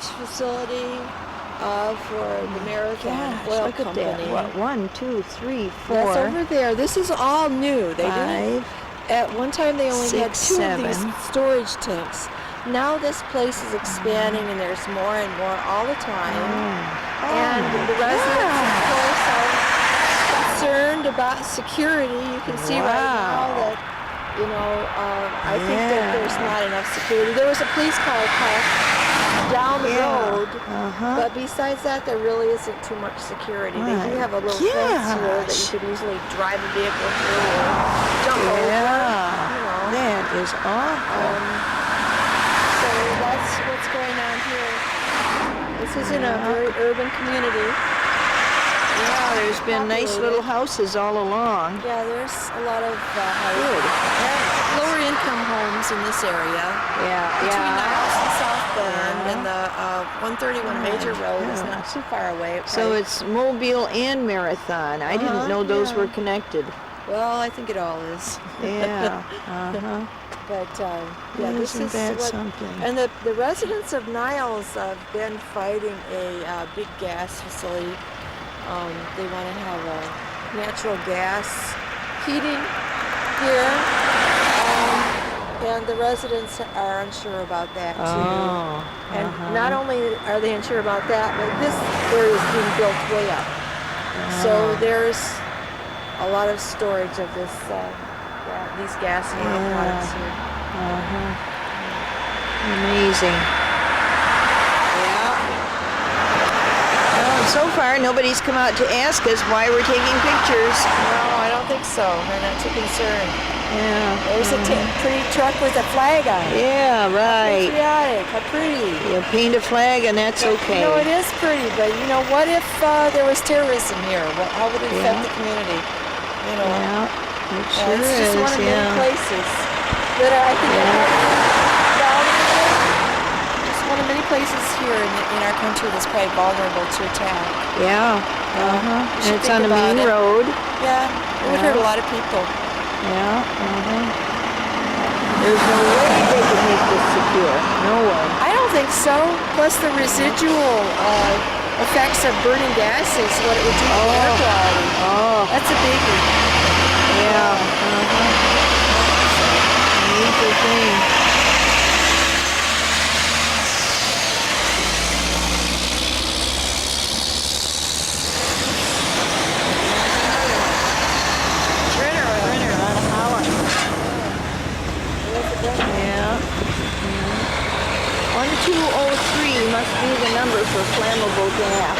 facility for the Marathon Oil look Company. at that. What, 1, 2, 3, 4, That's over there. This is all new. They 5. At one time they only had 6, 2 of these 7. storage tanks. Now this place is expanding and there's more and more all the time. And the residents, of course, are concerned about security. You can see right now that, I think that there's not enough security. There was a police car parked down the road, but besides that, there really isn't too much security. They do have a little fence here that you could easily drive a vehicle through or jump over. That is awful. So that's what's going on here. This is in a very urban community. Yeah, there's been nice little houses all along. Yeah, there's a lot of lower income homes in this area. Between Niles and South Bend and the 131 Major Road is not too far away. So it's Mobile and Marathon. I didn't know those were connected. Well, I think it all is. Yeah. But this is something. And the residents of Niles have been fighting a big gas facility. They want to have a natural gas heating here, and the residents are unsure about that too. And not only are they unsure about that, but this area is being built way up. So there's a lot of storage of this these gas and oil products here. Amazing. So far, nobody's come out to ask us why we're taking pictures. No, I don't think so. They're not too concerned. Yeah. There's a pretty truck with a flag on it. Yeah, right. Patriotic. How pretty. You paint a flag and that's okay. It is pretty, but what if there was terrorism here? How would it affect the community? Yeah, it sure it's just is. one of many places that I think just one of many places here in our country that's probably vulnerable to attack. Yeah. And it's on a main road. Yeah, it would hurt a lot of people. Yeah. There's no way they can make this secure. No way. I don't think so. Plus the residual effects of burning gases, what it would do to air quality. That's a biggie. Yeah. Major thing. Yeah. 1203 must be the number for flammable gas.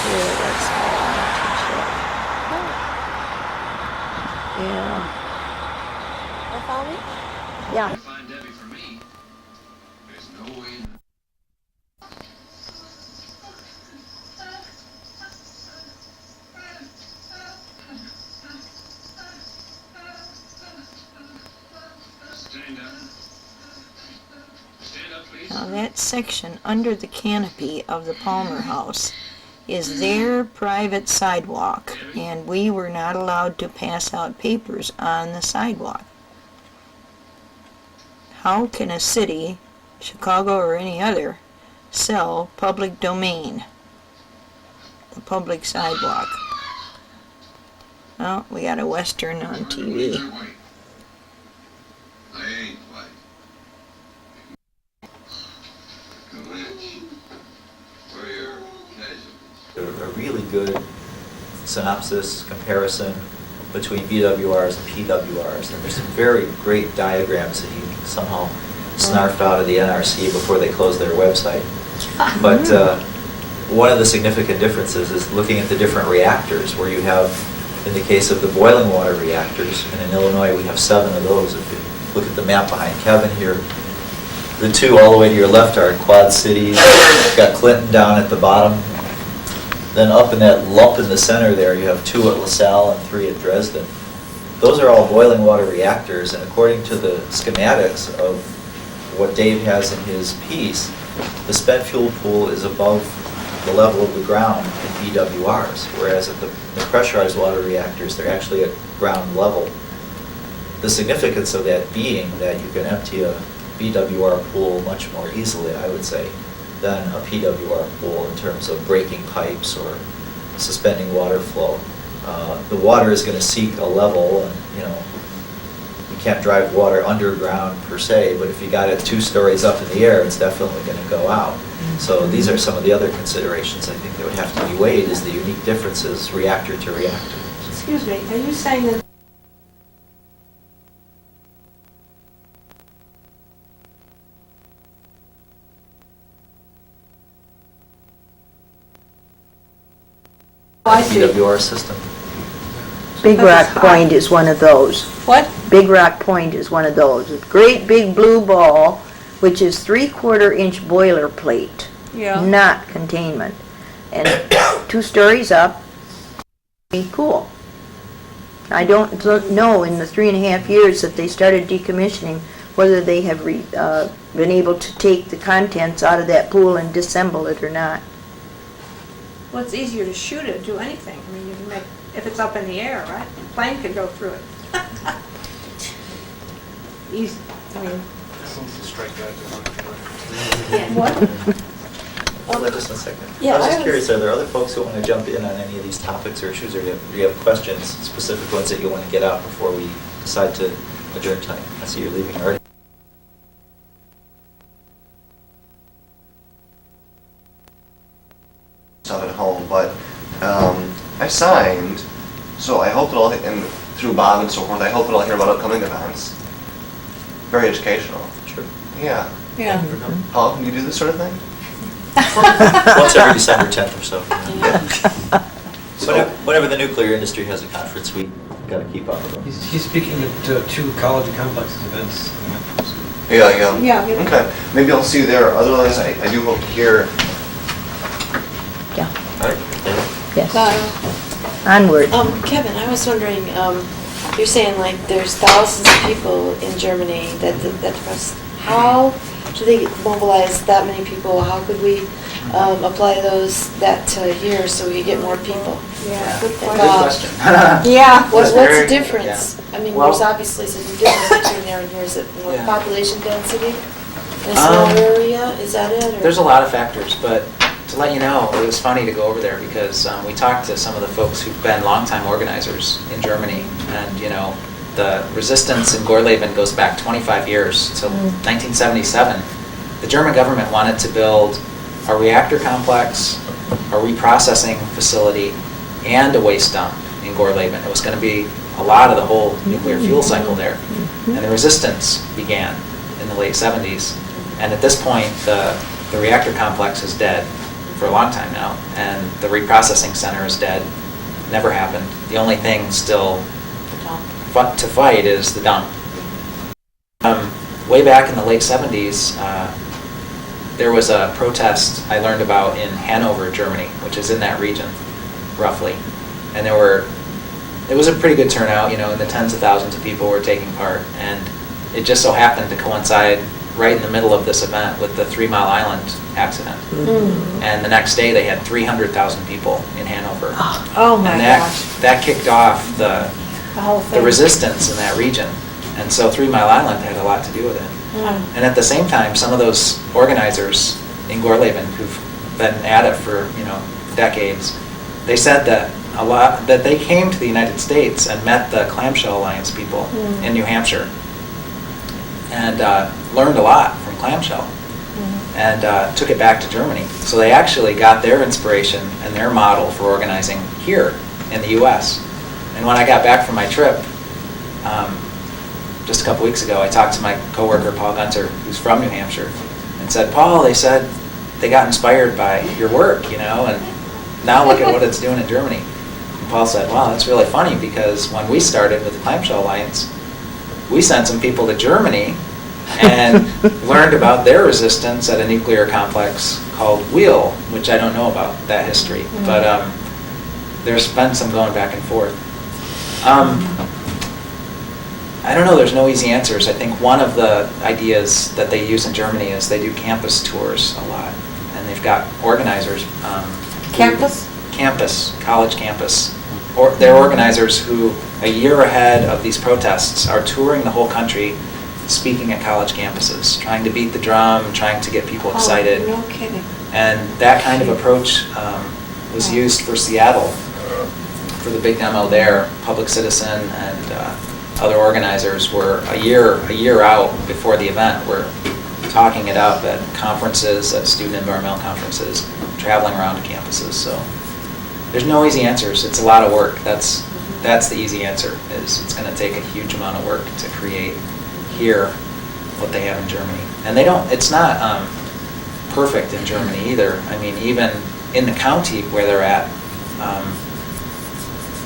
Yeah, that's Follow me? Yeah. Find Debbie for me. There's no way. Stand up. Stand up, please. Now that section under the canopy of the Palmer House is their private sidewalk, and we were not allowed to pass out papers on the sidewalk. How can a city, Chicago or any other, sell public domain, the public sidewalk? Well, we got a Western on TV. I ain't white. Comanche. We're casualties. A really good synopsis comparison between BWRs and PWRs, and there's some very great diagrams that you somehow snarfed out of the NRC before they closed their website. But one of the significant differences is looking at the different reactors, where you have, in the case of the boiling water reactors, and in Illinois we have 7 of those. If you look at the map behind Kevin here, the 2 all the way to your left are Quad Cities. You've got Clinton down at the bottom. Then up in that lump in the center there, you have 2 at LaSalle and 3 at Dresden. Those are all boiling water reactors, and according to the schematics of what Dave has in his piece, the spent fuel pool is above the level of the ground in BWRs, whereas at the pressurized water reactors, they're actually at ground level. The significance of that being that you can empty a BWR pool much more easily, I would say, than a PWR pool in terms of breaking pipes or suspending water flow. The water is going to seek a level, and you can't drive water underground per se, but if you got it 2 stories up in the air, it's definitely going to go out. So these are some of the other considerations I think that would have to be weighed, is the unique differences reactor to reactor. Excuse me, are you saying that I see. PWR system. Big Because Rock it's hot. Point is one of those. What? Big Rock Point is one of those. A great big blue ball, which is 3/4 inch boilerplate, Yeah. not containment. And 2 stories up, be cool. I don't know in the 3.5 years that they started decommissioning whether they have been able to take the contents out of that pool and disassemble it or not. Well, it's easier to shoot it, do anything. I mean, you can make, if it's up in the air, right? A plane could go through it. Easy, I mean. What? Hold on just a second. Yeah, I was I just was- curious, are there other folks who want to jump in on any of these topics or issues, or do you have questions, specific ones that you want to get out before we decide to adjourn tonight? I see you're leaving already. Stuff at home, but I signed, so I hope that I'll, and through Bob and so forth, I hope that I'll hear about upcoming events. Very educational. Sure. Yeah. Yeah. How often do you do this sort of thing? Once every December 10th or so. So- Whenever the nuclear industry has a conference, we got to keep up with them. He's speaking at 2 college and complexes events. Yeah, yeah. Yeah. Okay, maybe I'll see you there. Otherwise, I do hope to hear. Yeah, All right. yes. Onward. Kevin, I was wondering, you're saying like there's thousands of people in Germany that how do they mobilize that many people? How could we apply that here so we get more people? Yeah, good Good question. question. Yeah. What's very- the difference? I mean, Well- there's obviously some difference between there and here. Is it more Yeah. population density in a small area? Is that it? Or? There's a lot of factors, but to let you know, it was funny to go over there because we talked to some of the folks who've been longtime organizers in Germany, and the resistance in Gorleben goes back 25 years till 1977. The German government wanted to build a reactor complex, a reprocessing facility, and a waste dump in Gorleben. It was going to be a lot of the whole nuclear fuel cycle there, and the resistance began in the late 70s. And at this point, the reactor complex is dead for a long time now, and the reprocessing center is dead. Never happened. The only thing still to fight is the dump. Way back in the late 70s, there was a protest I learned about in Hanover, Germany, which is in that region, roughly. And it was a pretty good turnout, in the tens of thousands of people were taking part. And it just so happened to coincide right in the middle of this event with the 3 Mile Island accident. And the next day they had 300,000 people in Hanover. Oh my And gosh. that kicked off the whole thing. resistance in that region. And so 3 Mile Island had a lot to do with it. And at the same time, some of those organizers in Gorleben who've been at it for, decades, they said that that they came to the United States and met the Clamshell Alliance people in New Hampshire and learned a lot from Clamshell and took it back to Germany. So they actually got their inspiration and their model for organizing here in the U.S. And when I got back from my trip, just a couple weeks ago, I talked to my coworker, Paul Gunter, who's from New Hampshire, and said, Paul, they said they got inspired by your work, and now look at what it's doing in Germany. And Paul said, wow, that's really funny because when we started with the Clamshell Alliance, we sent some people to Germany and learned about their resistance at a nuclear complex called Wheel, which I don't know about that history, but there's been some going back and forth. I don't know, there's no easy answers. I think one of the ideas that they use in Germany is they do campus tours a lot. And they've got organizers. College campus. They're organizers who, a year ahead of these protests, are touring the whole country, speaking at college campuses, trying to beat the drum, trying to get people excited. Oh, no kidding. And that kind of approach was used for Seattle, for the big demo there. Public Citizen and other organizers were a year out before the event, were talking it up at conferences, at student environmental conferences, traveling around to campuses. So there's no easy answers. It's a lot of work. That's the easy answer. Is it's going to take a huge amount of work to create here what they have in Germany. And they don't. It's not perfect in Germany either. I mean, even in the county where they're at,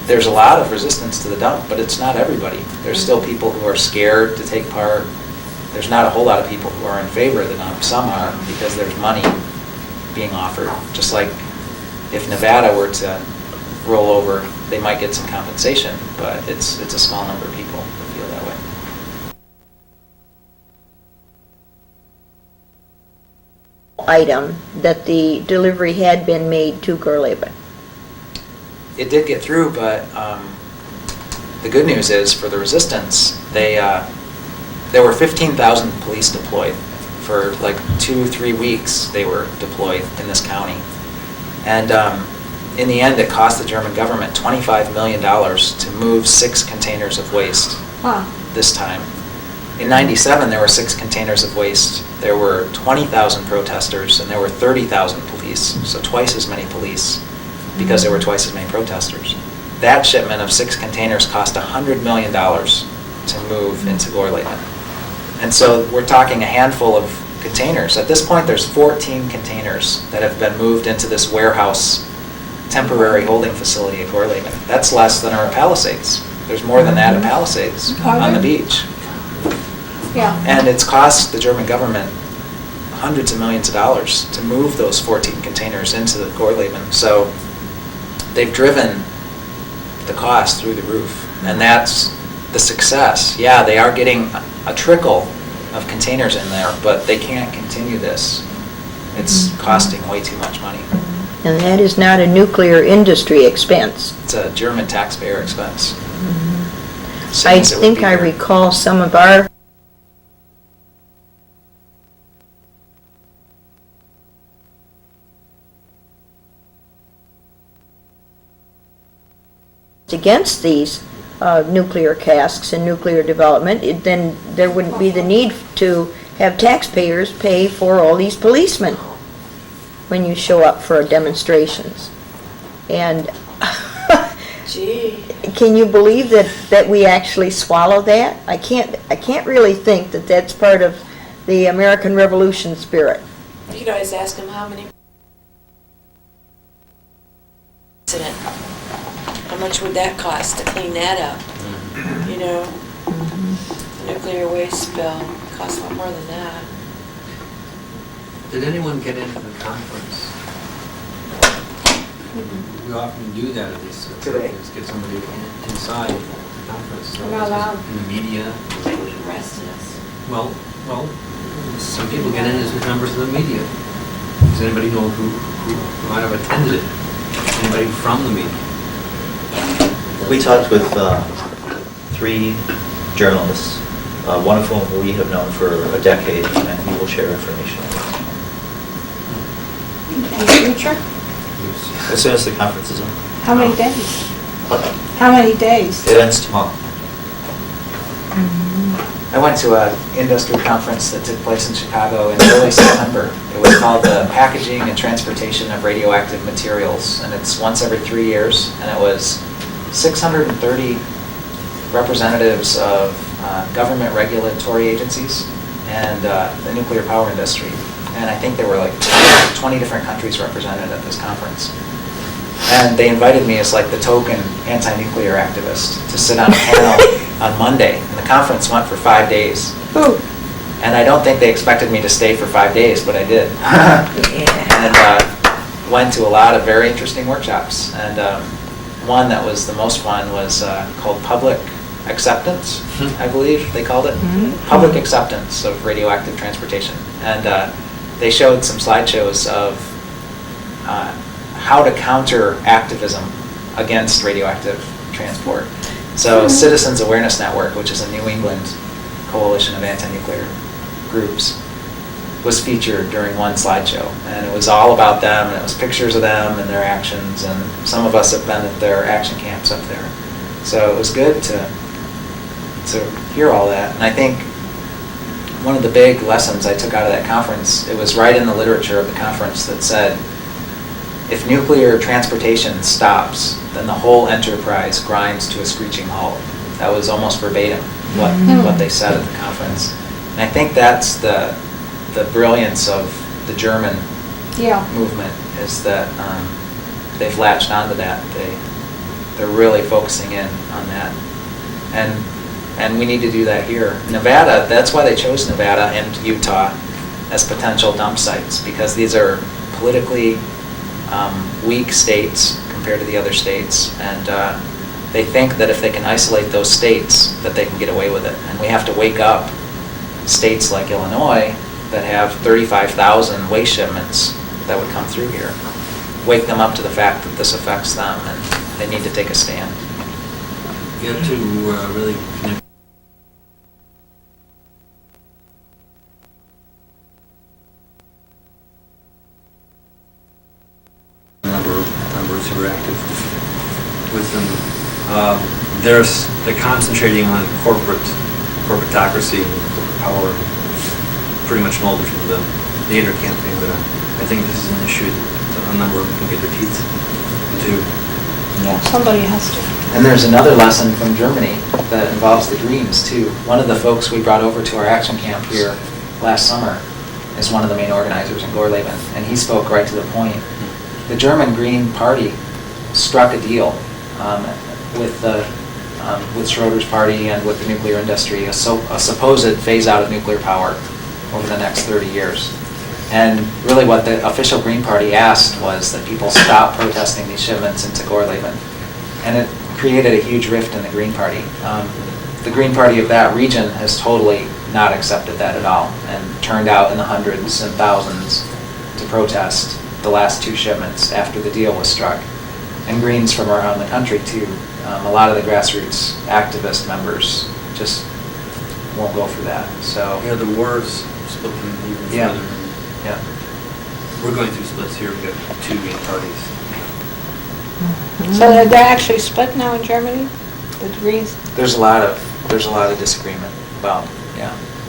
there's a lot of resistance to the dump, but it's not everybody. There's still people who are scared to take part. There's not a whole lot of people who are in favor of the dump. Some are, because there's money being offered. Just like if Nevada were to roll over, they might get some compensation, but it's a small number of people who feel that way. Item that the delivery had been made to Gorleben. It did get through, but the good news is for the resistance, there were 15,000 police deployed for like 2-3 weeks. They were deployed in this county, and in the end, it cost the German government $25 million to move 6 containers of waste. Wow. This time. In '97, there were 6 containers of waste. There were 20,000 protesters, and there were 30,000 police, so twice as many police, because there were twice as many protesters. That shipment of 6 containers cost $100 million to move into Gorleben. And so we're talking a handful of containers. At this point, there's 14 containers that have been moved into this warehouse temporary holding facility at Gorleben. That's less than our Palisades. There's more than that at Palisades on the beach. Yeah. And it's cost the German government hundreds of millions of dollars to move those 14 containers into the Gorleben. So they've driven the cost through the roof. And that's the success. Yeah, they are getting a trickle of containers in there, but they can't continue this. It's costing way too much money. And that is not a nuclear industry expense. It's a German taxpayer expense. I think I recall some of our against these nuclear casks and nuclear development, then there wouldn't be the need to have taxpayers pay for all these policemen when you show up for demonstrations. And Gee. can you believe that we actually swallow that? I can't really think that that's part of the American Revolution spirit. You could always ask them how many incident. How much would that cost to clean that up? You know, nuclear waste spill costs a lot more than that. Did anyone get into the conference? We often do that at these programs, get somebody inside the conference. We're not allowed. In the media. They would have arrested us. Well, some people get in as members of the media. Does anybody know who might have attended it? Anybody from the media? We talked with 3 journalists, one of whom we have known for a decade, and he will share information. In the future? As soon as the conference is on. How many days? What? How many days? It ends tomorrow. I went to an industry conference that took place in Chicago in early September. It was called the Packaging and Transportation of Radioactive Materials, and it's once every 3 years, and it was 630 representatives of government regulatory agencies and the nuclear power industry. And I think there were like 20 different countries represented at this conference. And they invited me as like the token anti-nuclear activist to sit on a panel on Monday. And the conference went for 5 days. Ooh. And I don't think they expected me to stay for 5 days, but I did. And went to a lot of very interesting workshops. And one that was the most fun was called Public Acceptance, I believe they called it. Public Acceptance of Radioactive Transportation. And they showed some slideshows of how to counter activism against radioactive transport. So Citizens Awareness Network, which is a New England coalition of anti-nuclear groups, was featured during one slideshow. And it was all about them, and it was pictures of them and their actions, and some of us have been at their action camps up there. So it was good to hear all that. And I think one of the big lessons I took out of that conference, it was right in the literature of the conference that said, if nuclear transportation stops, then the whole enterprise grinds to a screeching halt. That was almost verbatim what they said at the conference. And I think that's the brilliance of the German movement, is that they've latched onto that. They're really focusing in on that. And we need to do that here. Nevada, that's why they chose Nevada and Utah as potential dump sites, because these are politically weak states compared to the other states, and they think that if they can isolate those states, that they can get away with it. And we have to wake up states like Illinois that have 35,000 waste shipments that would come through here. Wake them up to the fact that this affects them, and they need to take a stand. You have to really connect. Numbers who are active with them. They're concentrating on corporatocracy, corporate power, pretty much molded from the Nader campaign. But I think this is an issue that a number of them can get their teeth into. Yeah. Somebody has to. And there's another lesson from Germany that involves the Greens too. One of the folks we brought over to our action camp here last summer is one of the main organizers in Gorleben, and he spoke right to the point. The German Green Party struck a deal with Schroeder's party and with the nuclear industry, a supposed phase out of nuclear power over the next 30 years. And really what the official Green Party asked was that people stop protesting these shipments into Gorleben. And it created a huge rift in the Green Party. The Green Party of that region has totally not accepted that at all, and turned out in the hundreds and thousands to protest the last two shipments after the deal was struck. And Greens from around the country too. A lot of the grassroots activist members just won't go through that. So Yeah, the war's split them even Yeah. further. yeah. We're going through splits here. We've got two main parties. So they're actually split now in Germany, the Greens? There's a lot of disagreement about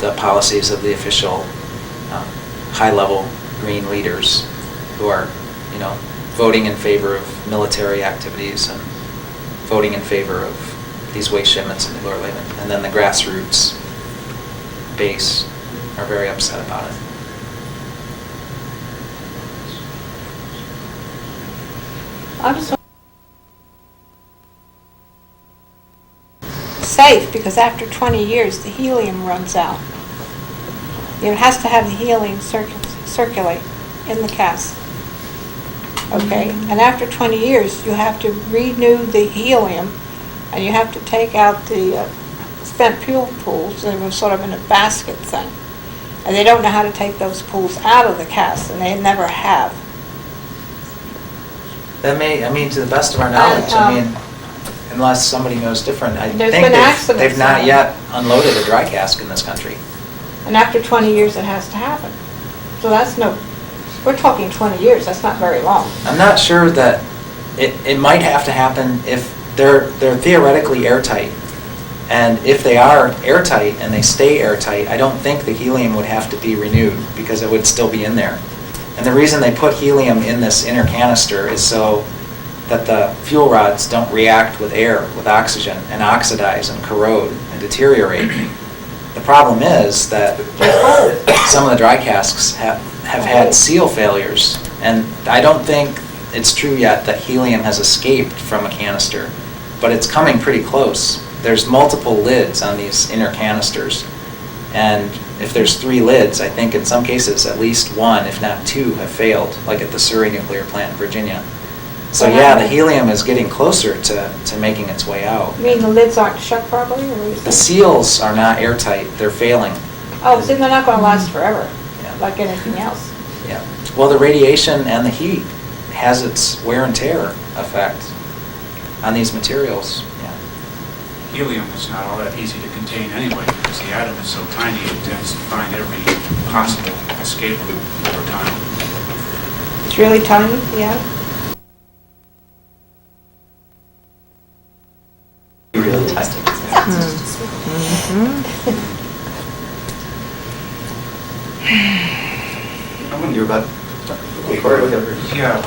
the policies of the official high-level Green leaders who are voting in favor of military activities and voting in favor of these waste shipments into Gorleben. And then the grassroots base are very upset about it. I'm just safe, because after 20 years the helium runs out. It has to have the helium circulate in the cask. Okay, and after 20 years you have to renew the helium, and you have to take out the spent fuel pools. They were sort of in a basket thing, and they don't know how to take those pools out of the cask, and they never have. That to the best of our knowledge, unless somebody knows different, I There's think been accidents they've not on it. yet unloaded a dry cask in this country. And after 20 years, it has to happen. So we're talking 20 years, that's not very long. I'm not sure that it might have to happen if they're theoretically airtight. And if they are airtight and they stay airtight, I don't think the helium would have to be renewed, because it would still be in there. And the reason they put helium in this inner canister is so that the fuel rods don't react with air, with oxygen, and oxidize and corrode and deteriorate. The problem is that some of the dry casks have had seal failures, and I don't think it's true yet that helium has escaped from a canister, but it's coming pretty close. There's multiple lids on these inner canisters, and if there's 3 lids, I think in some cases at least 1, if not 2, have failed, like at the Surrey nuclear plant in Virginia. So yeah, the helium is getting closer to making its way out. You mean the lids aren't shut properly, or what are you The saying? seals are not airtight, they're failing. Oh, so they're not going to last forever, Yeah. like anything else. Yeah. Well, the radiation and the heat has its wear and tear effect on these materials. Yeah. helium is not all that easy to contain anyway, because the atom is so tiny, it tends to find every possible escape route over time. It's really tiny, yeah? Really tight. You're about. Yeah,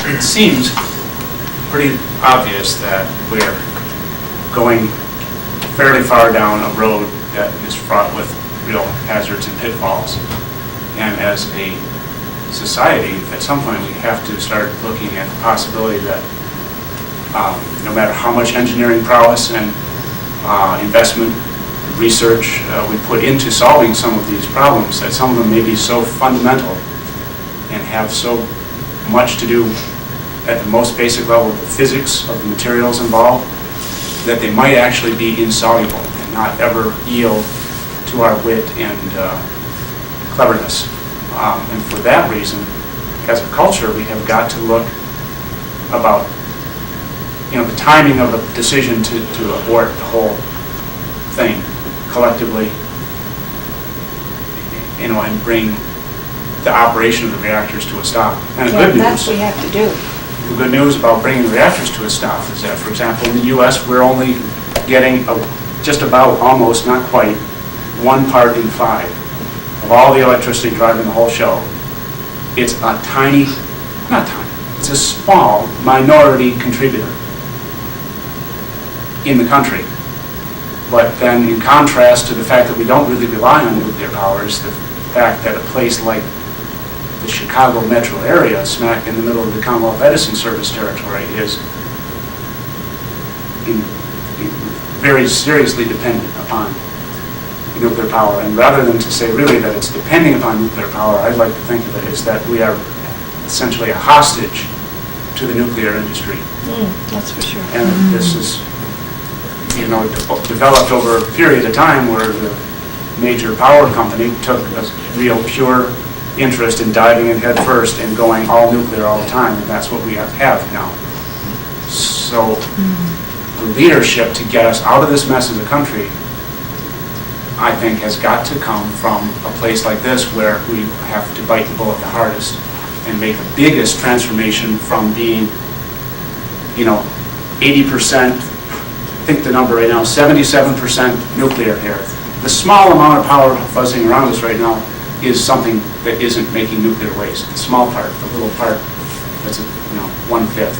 it seems pretty obvious that we're going fairly far down a road that is fraught with real hazards and pitfalls. And as a society, at some point, we have to start looking at the possibility that no matter how much engineering prowess and investment, research we put into solving some of these problems, that some of them may be so fundamental and have so much to do at the most basic level with the physics of the materials involved, that they might actually be insoluble and not ever yield to our wit and cleverness. And for that reason, as a culture, we have got to look about the timing of a decision to abort the whole thing collectively, and bring the operation of the reactors to a stop. And the good That's what news, we have to do. the good news about bringing the reactors to a stop is that, for example, in the U.S., we're only getting just about, almost, not quite, 1 part in 5 of all the electricity driving the whole show. It's a tiny, not tiny, it's a small minority contributor in the country. But then, in contrast to the fact that we don't really rely on nuclear power, is the fact that a place like the Chicago metro area, smack in the middle of the Commonwealth Edison service territory, is very seriously dependent upon nuclear power. And rather than to say really that it's depending upon nuclear power, I'd like to think of it as that we are essentially a hostage to the nuclear industry. That's for sure. And this is developed over a period of time where the major power company took a real pure interest in diving in head first and going all nuclear all the time, and that's what we have now. So the leadership to get us out of this mess as a country, I think, has got to come from a place like this, where we have to bite the bullet the hardest and make the biggest transformation from being 80%, I think the number right now, 77% nuclear here. The small amount of power buzzing around us right now is something that isn't making nuclear waste. The small part, the little part, that's 1/5.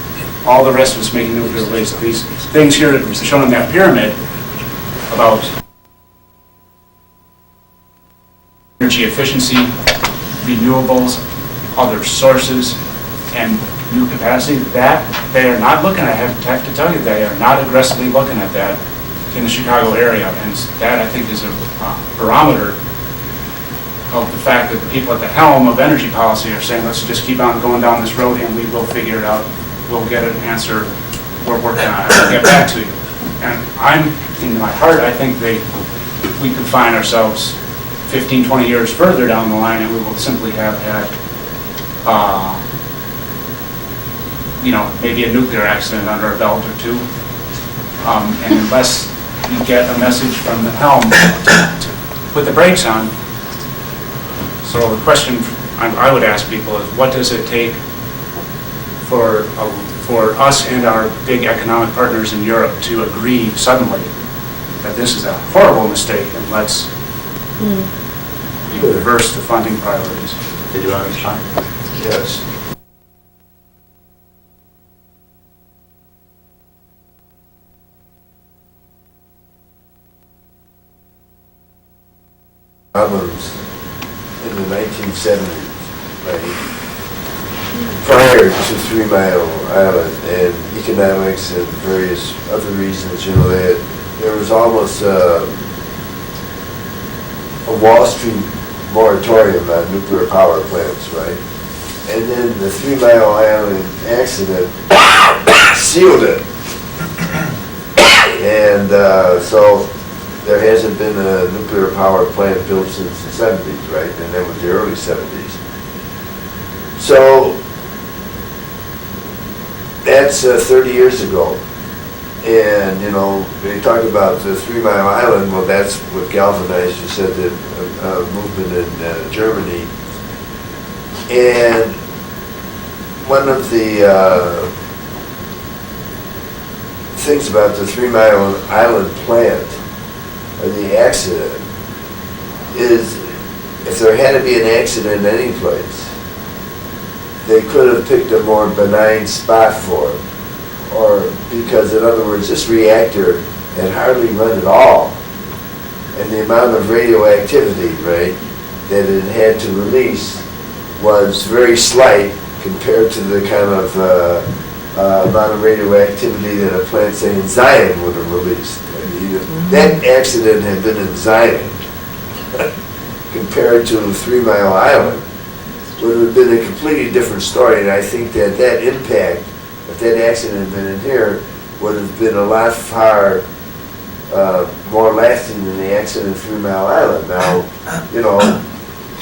All the rest of us making nuclear waste. These things here shown in that pyramid about energy efficiency, renewables, other sources, and new capacity, that they are not looking at. I have to tell you, they are not aggressively looking at that in the Chicago area, and that, I think, is a barometer of the fact that the people at the helm of energy policy are saying, let's just keep on going down this road and we will figure it out. We'll get an answer. We're working on it. We'll get back to you. And in my heart, I think we could find ourselves 15, 20 years further down the line, and we will simply have had maybe a nuclear accident under our belt or two. And unless we get a message from the helm to put the brakes on. So the question I would ask people is, what does it take for us and our big economic partners in Europe to agree suddenly that this is a horrible mistake, and let's reverse the funding priorities? Did you want to respond? Yes. Problems in the 1970s, right? Prior to 3 Mile Island and economics and various other reasons, there was almost a Wall Street moratorium on nuclear power plants, right? And then the 3 Mile Island accident sealed it. And so there hasn't been a nuclear power plant built since the 70s, right? And that was the early 70s. So that's 30 years ago. And, you know, they talk about the 3 Mile Island, well, that's what galvanized, you said, the movement in Germany. And one of the things about the 3 Mile Island plant, or the accident, is if there had to be an accident any place, they could have picked a more benign spot for it. Or because, in other words, this reactor had hardly run at all. And the amount of radioactivity, right, that it had to release was very slight compared to the kind of amount of radioactivity that a plant, say, in Zion would have released. I mean, that accident had been in Zion compared to 3 Mile Island would have been a completely different story. And I think that that impact, if that accident had been in here, would have been a lot far more lasting than the accident at 3 Mile Island. Now, you know,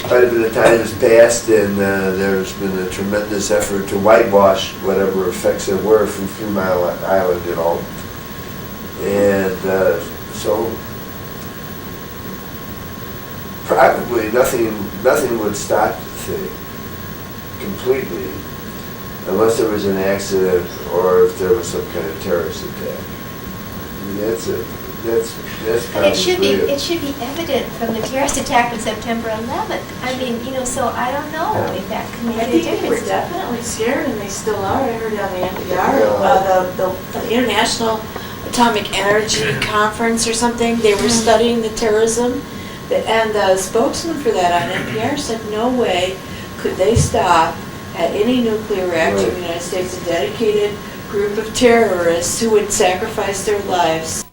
quite a bit of time has passed, and there's been a tremendous effort to whitewash whatever effects there were from 3 Mile Island, you know. And so probably nothing would stop the thing completely unless there was an accident or if there was some kind of terrorist attack. I mean, that's But it should be evident from the terrorist attack on September 11th. I mean, you know, so I don't know if that can make I a think they were difference. definitely scared, and they still are. I heard on the NPR, the International Atomic Energy Conference or something, they were studying the terrorism, and the spokesman for that on NPR said no way could they stop at any nuclear reactor in the United States a dedicated group of terrorists who would sacrifice their lives